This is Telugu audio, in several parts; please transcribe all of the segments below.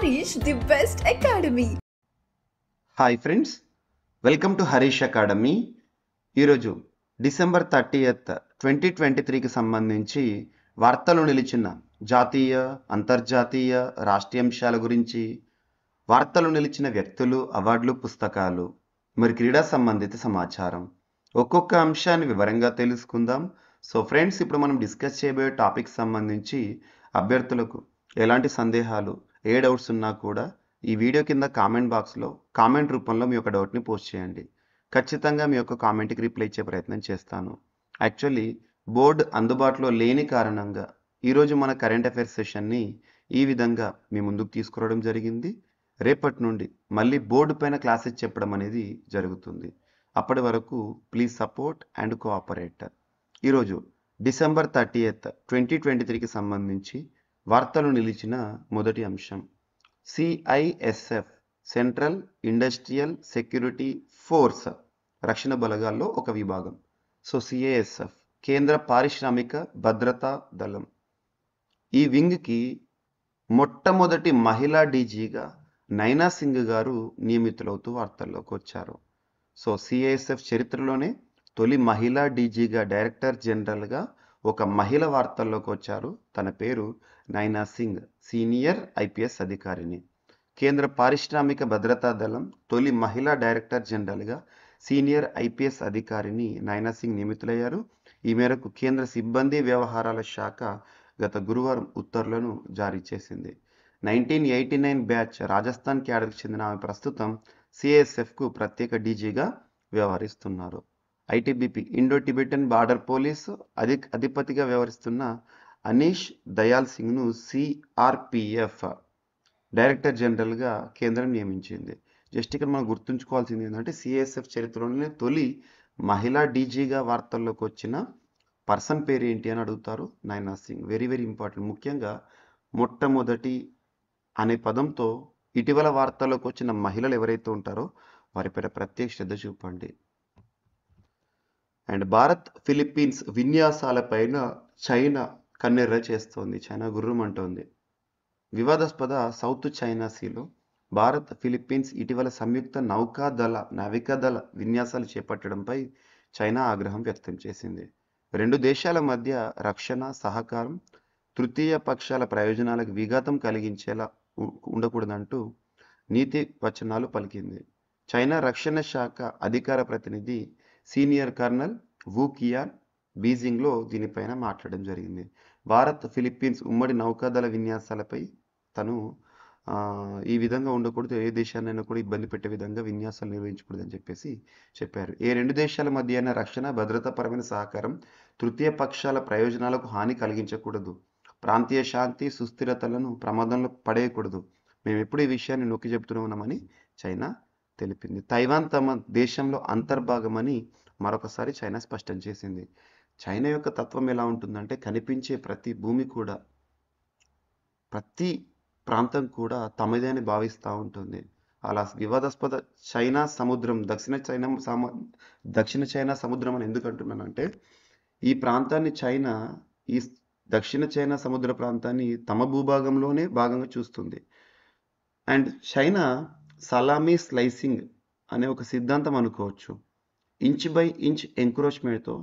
Harish, the best academy. Hi friends, welcome to Harish academy. ఈరోజు డిసెంబర్ 30th 2023కి సంబంధించి వార్తలు నిలిచిన జాతీయ, అంతర్జాతీయ, రాష్ట్రీయ అంశాల గురించి, వార్తలు నిలిచిన వ్యక్తులు, అవార్డులు, పుస్తకాలు, మరి క్రీడా సంబంధిత సమాచారం, ఒక్కొక్క అంశాన్ని వివరంగా తెలుసుకుందాం. సో ఫ్రెండ్స్, ఇప్పుడు మనం డిస్కస్ చేయబోయే టాపిక్ సంబంధించి అభ్యర్థులకు ఎలాంటి సందేహాలు, ఏ డౌట్స్ ఉన్నా కూడా ఈ వీడియో కింద కామెంట్ బాక్స్లో కామెంట్ రూపంలో మీ యొక్క డౌట్ని పోస్ట్ చేయండి. ఖచ్చితంగా మీ యొక్క కామెంట్కి రిప్లై ఇచ్చే ప్రయత్నం చేస్తాను. యాక్చువల్లీ బోర్డు అందుబాటులో లేని కారణంగా ఈరోజు మన కరెంట్ అఫైర్స్ సెషన్ని ఈ విధంగా మీ ముందుకు తీసుకురావడం జరిగింది. రేపటి నుండి మళ్ళీ బోర్డు పైన క్లాసెస్ చెప్పడం అనేది జరుగుతుంది. అప్పటి వరకు ప్లీజ్ సపోర్ట్ అండ్ కోఆపరేట్. ఈరోజు డిసెంబర్ 30th 2023కి సంబంధించి వార్తలు నిలిచిన మొదటి అంశం, CISF central industrial security force రక్షణ బలగాల్లో ఒక విభాగం. సో సిఐఎస్ఎఫ్ కేంద్ర పారిశ్రామిక భద్రతా దళం. ఈ వింగ్కి మొట్టమొదటి మహిళా డీజీగా నైనా సింగ్ గారు నియమితులవుతూ వార్తల్లోకి వచ్చారు. సో సిఐఎస్ఎఫ్ చరిత్రలోనే తొలి మహిళా డీజీగా, డైరెక్టర్ జనరల్గా ఒక మహిళ వార్తల్లోకి వచ్చారు. తన పేరు నైనా సింగ్, సీనియర్ ఐపీఎస్ అధికారిని. కేంద్ర పారిశ్రామిక భద్రతా దళం తొలి మహిళా డైరెక్టర్ జనరల్గా సీనియర్ ఐపీఎస్ అధికారిని నైనా సింగ్ నియమితులయ్యారు. ఈ మేరకు కేంద్ర సిబ్బంది వ్యవహారాల శాఖ గత గురువారం ఉత్తర్వులను జారీ చేసింది. 1989 బ్యాచ్ రాజస్థాన్ క్యాడర్కి చెందిన ఆమె ప్రస్తుతం సిఐఎస్ఎఫ్కు ప్రత్యేక డీజీగా వ్యవహరిస్తున్నారు. ITBP Indo Tibetan border police అధిపతిగా వ్యవహరిస్తున్న అనీష్ దయాల్ సింగ్ను సిఆర్పిఎఫ్ డైరెక్టర్ జనరల్గా కేంద్రం నియమించింది. జస్ట్ ఇక్కడ మనం గుర్తుంచుకోవాల్సింది ఏంటంటే సిఐఎస్ఎఫ్ చరిత్రలోనే తొలి మహిళా డీజీగా వార్తల్లోకి వచ్చిన పర్సన్ పేరు ఏంటి అని అడుగుతారు. నైనా సింగ్. Very very important. ముఖ్యంగా మొట్టమొదటి అనే పదంతో ఇటీవల వార్తల్లోకి వచ్చిన మహిళలు ఎవరైతే ఉంటారో వారిపై ప్రత్యేక శ్రద్ధ చూపండి. అండ్ భారత్ ఫిలిప్పీన్స్ విన్యాసాలపైన చైనా కన్నెర్ర చేస్తోంది. చైనా గుర్రం అంటోంది. వివాదాస్పద సౌత్ చైనా సీలో భారత్ ఫిలిప్పీన్స్ ఇటీవల సంయుక్త నావికాదళ విన్యాసాలు చేపట్టడంపై చైనా ఆగ్రహం వ్యక్తం చేసింది. రెండు దేశాల మధ్య రక్షణ సహకారం తృతీయ పక్షాల ప్రయోజనాలకు విఘాతం కలిగించేలా ఉండకూడదంటూ నీతి వచనాలు పలికింది. చైనా రక్షణ శాఖ అధికార ప్రతినిధి సీనియర్ కర్నల్ వు కియాన్ బీజింగ్లో దీనిపైన మాట్లాడడం జరిగింది. భారత్ ఫిలిప్పీన్స్ ఉమ్మడి నౌకాదళ విన్యాసాలపై తను ఈ విధంగా ఉండకూడదు, ఏ దేశాన్నైనా కూడా ఇబ్బంది పెట్టే విధంగా విన్యాసాలు నిర్వహించకూడదని చెప్పేసి చెప్పారు. ఏ రెండు దేశాల మధ్య అయినా రక్షణ భద్రతాపరమైన సహకారం తృతీయ పక్షాల ప్రయోజనాలకు హాని కలిగించకూడదు, ప్రాంతీయ శాంతి సుస్థిరతలను ప్రమాదంలో పడేయకూడదు. మేము ఎప్పుడు ఈ విషయాన్ని నొక్కి చెబుతూనే ఉన్నామని చైనా తెలిపింది. తైవాన్ తమ దేశంలో అంతర్భాగమని మరొకసారి చైనా స్పష్టం చేసింది. చైనా యొక్క తత్వం ఎలా ఉంటుందంటే కనిపించే ప్రతి భూమి కూడా, ప్రతి ప్రాంతం కూడా తమదని భావిస్తూ ఉంటుంది. అలా వివాదాస్పద చైనా సముద్రం, దక్షిణ చైనా సముద్రం అని ఎందుకు అంటున్నానంటే ఈ ప్రాంతాన్ని చైనా, ఈ దక్షిణ చైనా సముద్ర ప్రాంతాన్ని తమ భూభాగంలోనే భాగంగా చూస్తుంది. అండ్ చైనా సలామీ స్లైసింగ్ అనే ఒక సిద్ధాంతం అనుకోవచ్చు. ఇంచ్ బై ఇంచ్ ఎంక్రోచ్మెంట్తో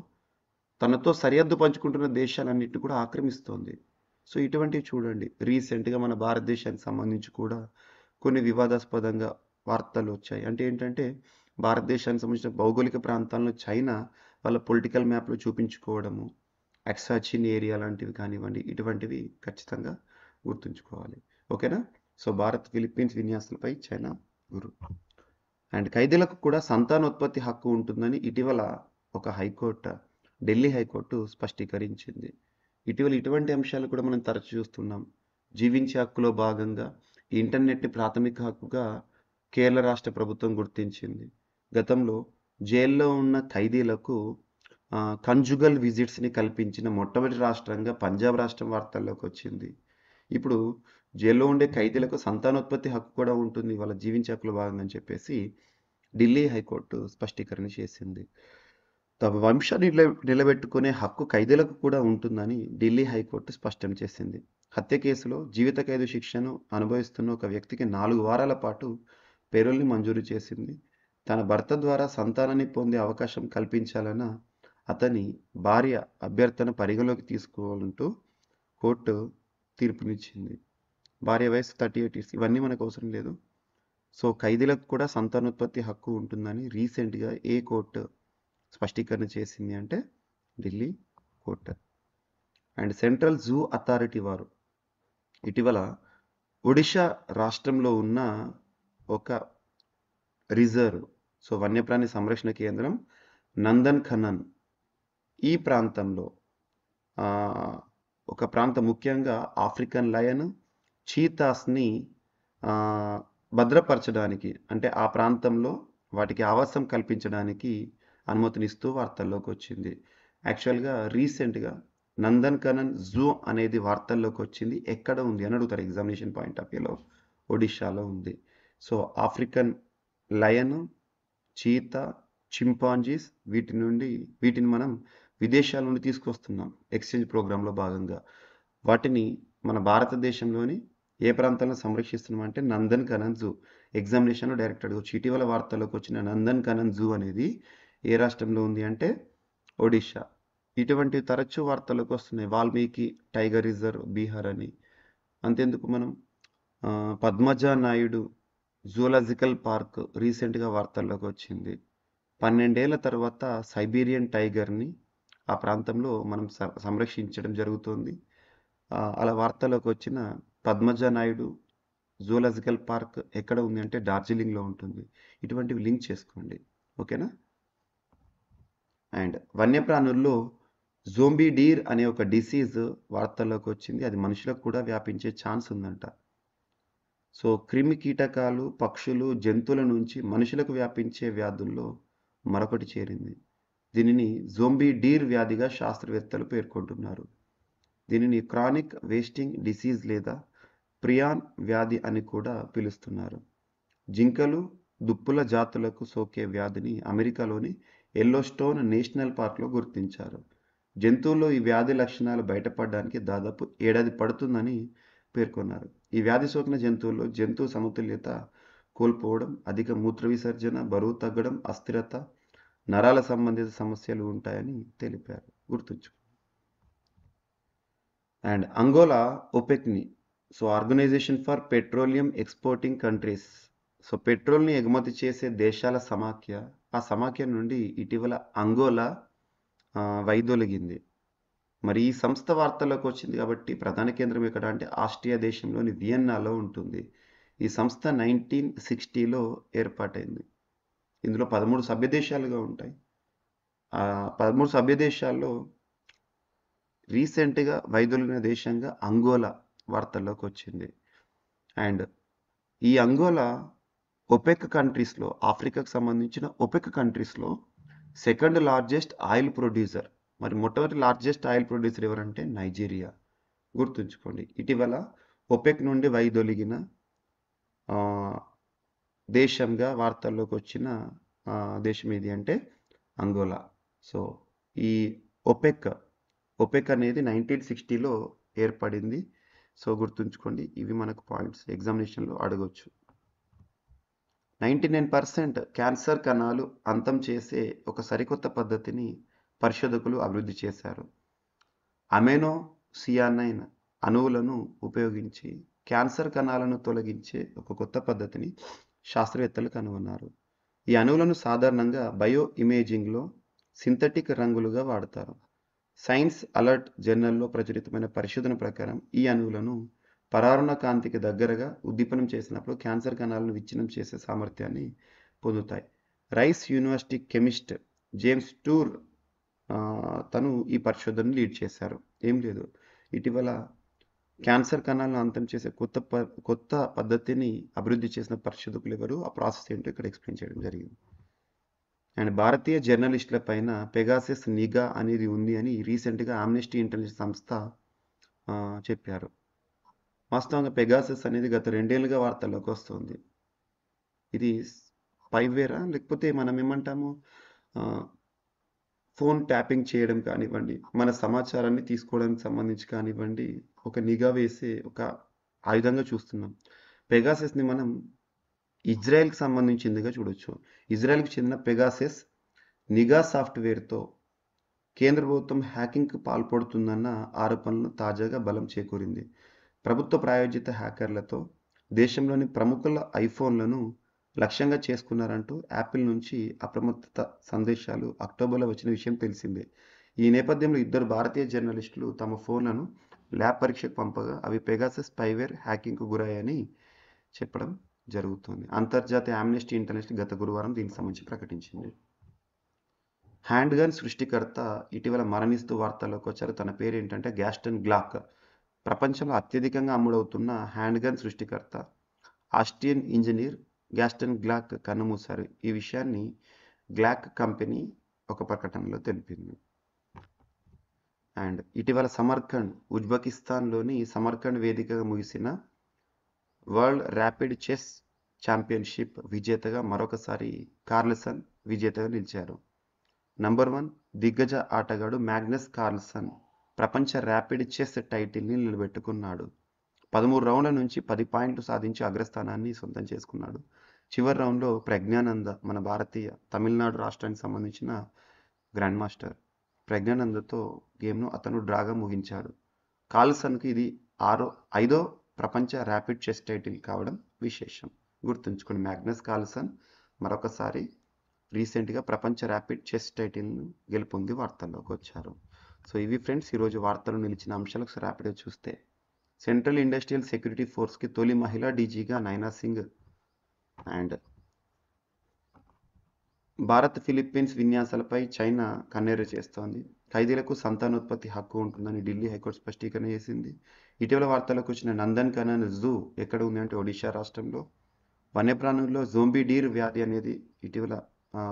తనతో సరిహద్దు పంచుకుంటున్న దేశాలన్నింటినీ కూడా ఆక్రమిస్తోంది. సో ఇటువంటివి చూడండి, రీసెంట్గా మన భారతదేశానికి సంబంధించి కూడా కొన్ని వివాదాస్పదంగా వార్తలు వచ్చాయి. అంటే ఏంటంటే భారతదేశానికి సంబంధించిన భౌగోళిక ప్రాంతాలను చైనా వాళ్ళ పొలిటికల్ మ్యాప్లో చూపించుకోవడము, ఎక్సాచిన్ ఏరియా లాంటివి కానివ్వండి, ఇటువంటివి ఖచ్చితంగా గుర్తుంచుకోవాలి. ఓకేనా? సో భారత్ ఫిలిప్పీన్స్ విన్యాసాలపై చైనా గురు. అండ్ ఖైదీలకు కూడా సంతానోత్పత్తి హక్కు ఉంటుందని ఇటీవల ఒక హైకోర్టు, ఢిల్లీ హైకోర్టు స్పష్టీకరించింది. ఇటీవల ఇటువంటి అంశాలు కూడా మనం తరచు చూస్తున్నాం. జీవించే హక్కులో భాగంగా ఇంటర్నెట్ని ప్రాథమిక హక్కుగా కేరళ రాష్ట్ర ప్రభుత్వం గుర్తించింది. గతంలో జైల్లో ఉన్న ఖైదీలకు కంజుగల్ విజిట్స్ని కల్పించిన మొట్టమొదటి రాష్ట్రంగా పంజాబ్ రాష్ట్రం వార్తల్లోకి వచ్చింది. ఇప్పుడు జైల్లో ఉండే ఖైదీలకు సంతానోత్పత్తి హక్కు కూడా ఉంటుంది వాళ్ళ జీవించే హక్కులో భాగంగా అని చెప్పేసి ఢిల్లీ హైకోర్టు స్పష్టీకరణ చేసింది. తమ వంశాన్ని నిలబెట్టుకునే హక్కు ఖైదీలకు కూడా ఉంటుందని ఢిల్లీ హైకోర్టు స్పష్టం చేసింది. హత్య కేసులో జీవిత ఖైదు శిక్షను అనుభవిస్తున్న ఒక వ్యక్తికి 4 వారాల పాటు పెరోల్ని మంజూరు చేసింది. తన భర్త ద్వారా సంతానాన్ని పొందే అవకాశం కల్పించాలన్న అతని భార్య అభ్యర్థన పరిగణలోకి తీసుకోవాలంటూ కోర్టు తీర్పునిచ్చింది. భార్య వయసు 38 ఇయర్స్. ఇవన్నీ మనకు అవసరం లేదు. సో ఖైదీలకు కూడా సంతానోత్పత్తి హక్కు ఉంటుందని రీసెంట్గా ఏ కోర్టు స్పష్టీకరణ చేసింది అంటే Delhi court. And central zoo authority వారు ఇటీవల ఒడిషా రాష్ట్రంలో ఉన్న ఒక రిజర్వ్, సో వన్యప్రాణి సంరక్షణ కేంద్రం నందన్ ఖనన్, ఈ ప్రాంతంలో ఒక ప్రాంతం ముఖ్యంగా ఆఫ్రికన్ లయన్, చీతాస్ని భద్రపరచడానికి, అంటే ఆ ప్రాంతంలో వాటికి ఆవాసం కల్పించడానికి అనుమతినిస్తూ వార్తల్లోకి వచ్చింది. యాక్చువల్గా రీసెంట్గా నందన్ కనన్ జూ అనేది వార్తల్లోకి వచ్చింది. ఎక్కడ ఉంది అని అడుగుతారు ఎగ్జామినేషన్ పాయింట్ ఆఫ్ వ్యూలో. ఒడిషాలో ఉంది. So African lion, cheetah, chimpanzees, వీటిని మనం విదేశాల నుండి తీసుకొస్తున్నాం ఎక్స్చేంజ్ ప్రోగ్రాంలో భాగంగా. వాటిని మన భారతదేశంలోని ఏ ప్రాంతంలో సంరక్షిస్తున్నాం అంటే నందన్ కనన్ జూ. ఎగ్జామినేషన్లో డైరెక్ట్ అడగవచ్చు. ఇటీవల వార్తల్లోకి వచ్చిన నందన్ కనన్ జూ అనేది ఏ రాష్ట్రంలో ఉంది అంటే ఒడిషా. ఇటువంటి తరచూ వార్తలకు వస్తున్నాయి. వాల్మీకి టైగర్ రిజర్వ్ బీహార్ అని. అంతెందుకు, మనం పద్మజా నాయుడు జూలాజికల్ పార్క్ రీసెంట్గా వార్తల్లోకి వచ్చింది. 12 ఏళ్ల తర్వాత సైబీరియన్ టైగర్ని ఆ ప్రాంతంలో మనం సంరక్షించడం జరుగుతుంది. అలా వార్తల్లోకి వచ్చిన పద్మజా నాయుడు జూలాజికల్ పార్క్ ఎక్కడ ఉంది అంటే డార్జిలింగ్లో ఉంటుంది. ఇటువంటివి లింక్ చేసుకోండి, ఓకేనా. అండ్ వన్యప్రాణుల్లో జోంబీ డీర్ అనే ఒక డిసీజ్ వార్తల్లోకి వచ్చింది. అది మనుషులకు కూడా వ్యాపించే ఛాన్స్ ఉందంట. సో క్రిమి కీటకాలు, పక్షులు, జంతువుల నుంచి మనుషులకు వ్యాపించే వ్యాధుల్లో మరొకటి చేరింది. దీనిని జోంబీ డీర్ వ్యాధిగా శాస్త్రవేత్తలు పేర్కొంటున్నారు. దీనిని క్రానిక్ వేస్టింగ్ డిసీజ్ లేదా ప్రియాన్ వ్యాధి అని కూడా పిలుస్తున్నారు. జింకలు, దుప్పుల జాతులకు సోకే వ్యాధిని అమెరికాలోని ఎల్లోస్టోన్ నేషనల్ పార్క్లో గుర్తించారు. జంతువుల్లో ఈ వ్యాధి లక్షణాలు బయటపడడానికి దాదాపు 1 ఏడాది పడుతుందని పేర్కొన్నారు. ఈ వ్యాధి సోకిన జంతువుల్లో జంతు సమతుల్యత కోల్పోవడం, అధిక మూత్ర విసర్జన, బరువు తగ్గడం, అస్థిరత, నరాల సంబంధిత సమస్యలు ఉంటాయని తెలిపారు. గుర్తుంచు. అండ్ అంగోలా ఒపెక్ని, so organisation for petroleum exporting countries, so పెట్రోల్ని ఎగుమతి చేసే దేశాల సమాఖ్య. ఆ సమాఖ్య నుండి ఇటీవల అంగోలా వైదొలిగింది. మరి ఈ సంస్థ వార్తల్లోకి వచ్చింది కాబట్టి ప్రధాన కేంద్రం ఎక్కడ అంటే ఆస్ట్రియా దేశంలోని వియన్నాలో ఉంటుంది. ఈ సంస్థ 1960లో ఏర్పాటైంది. ఇందులో 13 సభ్య దేశాలుగా ఉంటాయి. 13 సభ్య దేశాల్లో రీసెంట్గా వైదొలిగిన దేశంగా అంగోలా వార్తల్లోకి వచ్చింది. అండ్ ఈ అంగోలా ఒపెక్ కంట్రీస్లో, ఆఫ్రికాకు సంబంధించిన ఒపెక్ కంట్రీస్లో సెకండ్ లార్జెస్ట్ ఆయిల్ ప్రొడ్యూసర్. మరి మొట్టమొదటి లార్జెస్ట్ ఆయిల్ ప్రొడ్యూసర్ ఎవరంటే నైజీరియా. గుర్తుంచుకోండి. ఇటీవల ఒపెక్ నుండి వైదొలిగిన దేశంగా వార్తల్లోకి వచ్చిన దేశం ఏది అంటే అంగోలా. సో ఈ ఒపెక్ అనేది 1960లో ఏర్పడింది. సో గుర్తుంచుకోండి. ఇవి మనకు పాయింట్స్ ఎగ్జామినేషన్లో అడగొచ్చు. 99% క్యాన్సర్ కణాలు అంతం చేసే ఒక సరికొత్త పద్ధతిని పరిశోధకులు అభివృద్ధి చేశారు. అమెనో సియానైన్ అణువులను ఉపయోగించి క్యాన్సర్ కణాలను తొలగించే ఒక కొత్త పద్ధతిని శాస్త్రవేత్తలు కనుగొన్నారు. ఈ అణువులను సాధారణంగా బయో ఇమేజింగ్లో సింథటిక్ రంగులుగా వాడతారు. సైన్స్ అలర్ట్ జర్నల్లో ప్రచురితమైన పరిశోధన ప్రకారం ఈ అణువులను పరారుణ కాంతికి దగ్గరగా ఉద్దీపనం చేసినప్పుడు క్యాన్సర్ కణాలను విచ్ఛిన్నం చేసే సామర్థ్యాన్ని పొందుతాయి. Rice university chemist James tour తను ఈ పరిశోధనను లీడ్ చేశారు. ఏం లేదు, ఇటీవల క్యాన్సర్ కణాలను అంతం చేసే కొత్త పద్ధతిని అభివృద్ధి చేసిన పరిశోధకులు ఎవరు, ఆ ప్రాసెస్ ఏంటో ఇక్కడ ఎక్స్ప్లెయిన్ చేయడం జరిగింది. అండ్ భారతీయ జర్నలిస్టుల పైన పెగాసస్ నిఘా అనేది ఉంది అని రీసెంట్గా ఆమ్నెస్టీ ఇంటర్నేషనల్ సంస్థ చెప్పారు. వాస్తవంగా పెగాసస్ అనేది గత 2 ఏళ్ళుగా వార్తల్లోకి వస్తుంది. ఇది స్పైవేరా లేకపోతే మనం ఏమంటాము ఫోన్ ట్యాపింగ్ చేయడం కానివ్వండి, మన సమాచారాన్ని తీసుకోవడానికి సంబంధించి కానివ్వండి, ఒక నిఘా వేసే ఒక ఆయుధంగా చూస్తున్నాం. పెగాసస్ని మనం ఇజ్రాయెల్కి సంబంధించిందిగా చూడొచ్చు. ఇజ్రాయెల్కి చెందిన పెగాసెస్ నిఘా సాఫ్ట్వేర్తో కేంద్ర ప్రభుత్వం హ్యాకింగ్కి పాల్పడుతుందన్న ఆరోపణలు తాజాగా బలం చేకూరింది. ప్రభుత్వ ప్రాయోజిత హ్యాకర్లతో దేశంలోని ప్రముఖుల ఐఫోన్లను లక్ష్యంగా చేసుకున్నారంటూ యాపిల్ నుంచి అప్రమత్తత సందేశాలు అక్టోబర్లో వచ్చిన విషయం తెలిసిందే. ఈ నేపథ్యంలో ఇద్దరు భారతీయ జర్నలిస్టులు తమ ఫోన్లను ల్యాబ్ పరీక్షకు పంపగా అవి పెగాసస్ స్పైవేర్ హ్యాకింగ్కు గురయ్యాయని చెప్పడం జరుగుతుంది. అంతర్జాతీయ ఆమ్నెస్టీ ఇంటర్నేషనల్ గత గురువారం దీనికి సంబంధించి ప్రకటించింది. హ్యాండ్ గన్ సృష్టికర్త ఇటీవల మరణిస్తూ వార్తల్లోకి వచ్చారు. తన పేరు ఏంటంటే గ్యాస్టన్ గ్లాక్. ప్రపంచంలో అత్యధికంగా అమ్ముడవుతున్న హ్యాండ్ గన్ సృష్టికర్త ఆస్టియన్ ఇంజనీర్ గ్యాస్టన్ గ్లాక్ కన్నుమూశారు. ఈ విషయాన్ని గ్లాక్ కంపెనీ ఒక ప్రకటనలో తెలిపింది. అండ్ ఇటీవల సమర్కండ్ ఉజ్బెకిస్తాన్లోని సమర్కండ్ వేదికగా ముగిసిన వరల్డ్ ర్యాపిడ్ చెస్ ఛాంపియన్షిప్ విజేతగా మరొకసారి కార్ల్సన్ విజేతగా నిలిచారు. నంబర్ 1 దిగ్గజ ఆటగాడు మ్యాగ్నస్ కార్ల్సన్ ప్రపంచ ర్యాపిడ్ చెస్ టైటిల్ని నిలబెట్టుకున్నాడు. 13 రౌండ్ల నుంచి 10 పాయింట్లు సాధించి అగ్రస్థానాన్ని సొంతం చేసుకున్నాడు. చివరి రౌండ్లో ప్రజ్ఞానంద, మన భారతీయ తమిళనాడు రాష్ట్రానికి సంబంధించిన గ్రాండ్ మాస్టర్ ప్రజ్ఞానందతో గేమ్ను అతను డ్రాగా ముగించాడు. కార్ల్సన్కి ఇది 5వ ప్రపంచ ర్యాపిడ్ చెస్ టైటిల్ కావడం విశేషం. గుర్తుంచుకోండి, మ్యాగ్నస్ కార్ల్సన్ మరొకసారి రీసెంట్గా ప్రపంచ ర్యాపిడ్ చెస్ టైటిల్ను గెలుపొంది వార్తల్లోకి వచ్చారు. సో ఇవి ఫ్రెండ్స్ ఈరోజు వార్తలు నిలిచిన అంశాలకు ర్యాపిడ్గా చూస్తే, సెంట్రల్ ఇండస్ట్రియల్ సెక్యూరిటీ ఫోర్స్కి తొలి మహిళా డీజీగా నైనా సింగ్. అండ్ భారత్ ఫిలిప్పీన్స్ విన్యాసాలపై చైనా కన్నెర్ర చేస్తోంది. ఖైదీలకు సంతానోత్పత్తి హక్కు ఉంటుందని ఢిల్లీ హైకోర్టు స్పష్టీకరణ చేసింది. ఇటీవల వార్తలకు వచ్చిన నందన్ కనన్ జూ ఎక్కడ ఉంది అంటే ఒడిషా రాష్ట్రంలో. వన్యప్రాణుల్లో జోంబీ డీర్ వ్యాధి అనేది ఇటీవల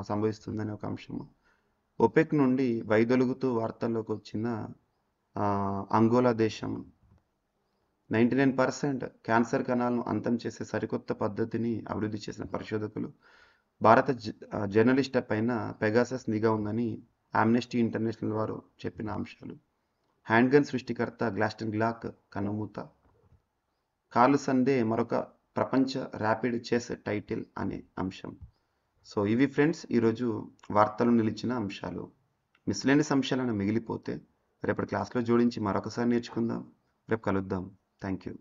సంభవిస్తుందని ఒక అంశము. ఒపెక్ నుండి వైదొలుగుతూ వార్తల్లోకి వచ్చిన అంగోలా దేశం 99% క్యాన్సర్ కణాలను అంతం చేసే సరికొత్త పద్ధతిని అభివృద్ధి చేసిన పరిశోధకులు. భారత జర్నలిస్టు పైన పెగాసస్ నిఘా ఉందని ఆమ్నెస్టీ ఇంటర్నేషనల్ వారు చెప్పిన అంశాలు. హ్యాండ్ గన్ సృష్టికర్త గ్లాస్టన్ గ్లాక్ కన్నుమూత. కార్ల్సన్దే మరొక ప్రపంచ ర్యాపిడ్ చెస్ టైటిల్ అనే అంశం. సో ఇవి ఫ్రెండ్స్ ఈరోజు వార్తలు నిలిచిన అంశాలు. మిస్లేనియస్ అంశాలను మిగిలిపోతే రేపటి క్లాస్లో జోడించి మరొకసారి నేర్చుకుందాం. రేపు కలుద్దాం. Thank you.